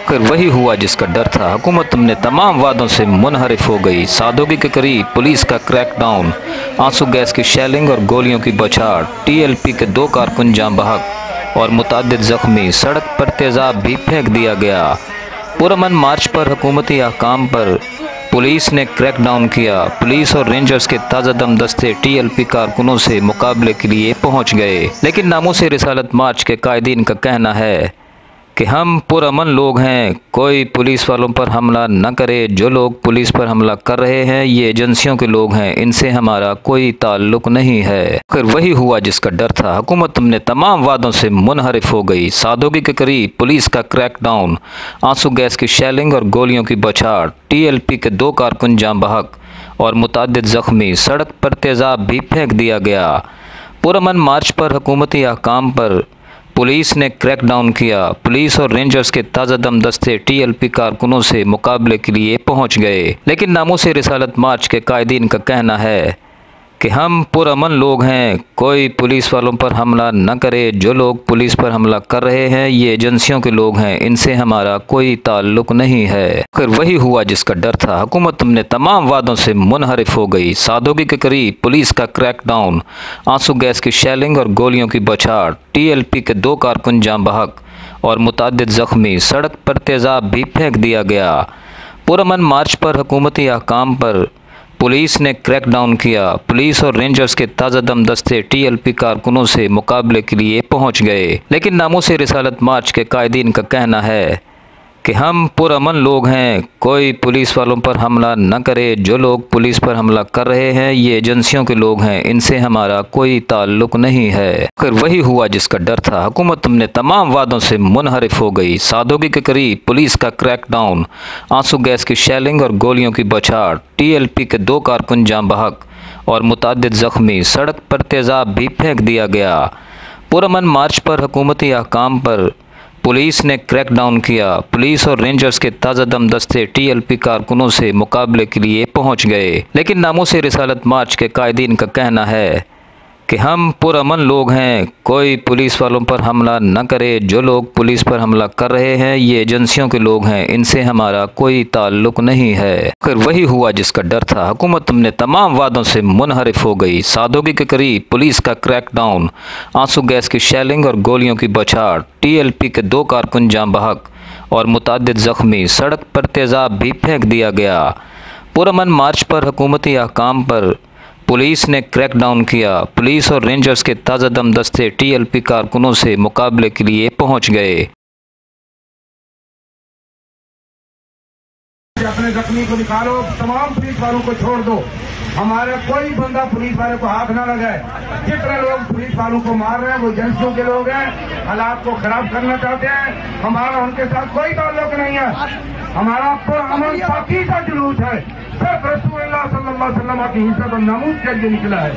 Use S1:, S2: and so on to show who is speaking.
S1: फिर वही हुआ जिसका डर था। हुकूमत अपने तमाम वादों से मुनहरिफ हो गई। सादगी के करीब पुलिस का क्रैकडाउन, आंसू गैस की शेलिंग और गोलियों की बौछार, टीएलपी के 2 कारकुन जाँ बहक और मुतअद्दिद जख्मी। सड़क पर तेज़ाब भी फेंक दिया गया। पुरअमन मार्च पर हुकूमती अहकाम पर पुलिस ने क्रैकडाउन किया। पुलिस और रेंजर्स के ताज़ा दम दस्ते टीएलपी कारकुनों से मुकाबले के लिए पहुंच गए, लेकिन नामूस रिसालत मार्च के कायदीन का कहना है कि हम पुरअमन लोग हैं, कोई पुलिस वालों पर हमला न करे। जो लोग पुलिस पर हमला कर रहे हैं ये एजेंसियों के लोग हैं, इनसे हमारा कोई ताल्लुक नहीं है। फिर वही हुआ जिसका डर था। हुकूमत अपने तमाम वादों से मुनहरिफ हो गई। सादगी के करीब पुलिस का क्रैकडाउन, आंसू गैस की शेलिंग और गोलियों की बौछार, टीएलपी के 2 कारकुन जाँ बहक और मुतअद्दिद जख्मी। सड़क पर तेज़ाब भी फेंक दिया गया। पुरअमन मार्च पर हुकूमती अहकाम पर पुलिस ने क्रैकडाउन किया। पुलिस और रेंजर्स के ताज़ा दम दस्ते टीएलपी कारकुनों से मुकाबले के लिए पहुंच गए, लेकिन नामूस रिसालत मार्च के कायदीन का कहना है कि हम पुरअमन लोग हैं, कोई पुलिस वालों पर हमला न करे। जो लोग पुलिस पर हमला कर रहे हैं ये एजेंसियों के लोग हैं, इनसे हमारा कोई ताल्लुक नहीं है। फिर वही हुआ जिसका डर था। हुकूमत अपने तमाम वादों से मुनहरिफ हो गई। सादगी के करीब पुलिस का क्रैकडाउन, आंसू गैस की शेलिंग और गोलियों की बौछार, टीएलपी के 2 कारकुन जाँ बहक और मुतअद्दिद जख्मी। सड़क पर तेज़ाब भी फेंक दिया गया। पुरअमन मार्च पर हुकूमती अहकाम पर पुलिस ने क्रैकडाउन किया। पुलिस और रेंजर्स के ताज़ा दम दस्ते टीएलपी कारकुनों से मुकाबले के लिए पहुंच गए, लेकिन नामूस रिसालत मार्च के कायदीन का कहना है कि हम पुरअमन लोग हैं, कोई पुलिस वालों पर हमला न करे। जो लोग पुलिस पर हमला कर रहे हैं ये एजेंसियों के लोग हैं, इनसे हमारा कोई ताल्लुक नहीं है। फिर वही हुआ जिसका डर था। हुकूमत अपने तमाम वादों से मुनहरिफ हो गई। सादगी के करीब पुलिस का क्रैकडाउन, आंसू गैस की शेलिंग और गोलियों की बौछार, टीएलपी के 2 कारकुन जाँ बहक और मुतअद्दिद जख्मी। सड़क पर तेज़ाब भी फेंक दिया गया। पुरअमन मार्च पर हुकूमती अहकाम पर पुलिस ने क्रैकडाउन किया। पुलिस और रेंजर्स के ताज़ा दम दस्ते टीएलपी कारकुनों से मुकाबले के लिए पहुंच गए, लेकिन नामूस रिसालत मार्च के कायदीन का कहना है कि हम पुरअमन लोग हैं, कोई पुलिस वालों पर हमला न करे। जो लोग पुलिस पर हमला कर रहे हैं ये एजेंसियों के लोग हैं, इनसे हमारा कोई ताल्लुक नहीं है। फिर वही हुआ जिसका डर था। हुकूमत अपने तमाम वादों से मुनहरिफ हो गई। सादगी के करीब पुलिस का क्रैकडाउन, आंसू गैस की शेलिंग और गोलियों की बौछार, टीएलपी के 2 कारकुन जाँ बहक और मुतअद्दिद जख्मी। सड़क पर तेज़ाब भी फेंक दिया गया। पुरअमन मार्च पर हुकूमती अहकाम पर पुलिस ने क्रैकडाउन किया। पुलिस और रेंजर्स के ताज़ा दम दस्ते टीएलपी कारकुनों से मुकाबले के लिए पहुंच गए।
S2: अपने जख्मी को निकालो, तमाम पुलिस वालों को छोड़ दो। हमारा कोई बंदा पुलिस वाले को हाथ ना लगाए। जितने लोग पुलिस वालों को मार रहे हैं वो एजेंसियों के लोग हैं, हालात को खराब करना चाहते हैं। हमारा उनके साथ कोई ताल्लुक नहीं है। हमारा पुरअमन पाकीज़ा जुलूस है, सिर्फ रसूलुल्लाह सल्लल्लाहु अलैहि वसल्लम की इज्जत और नामूस के लिए निकला है।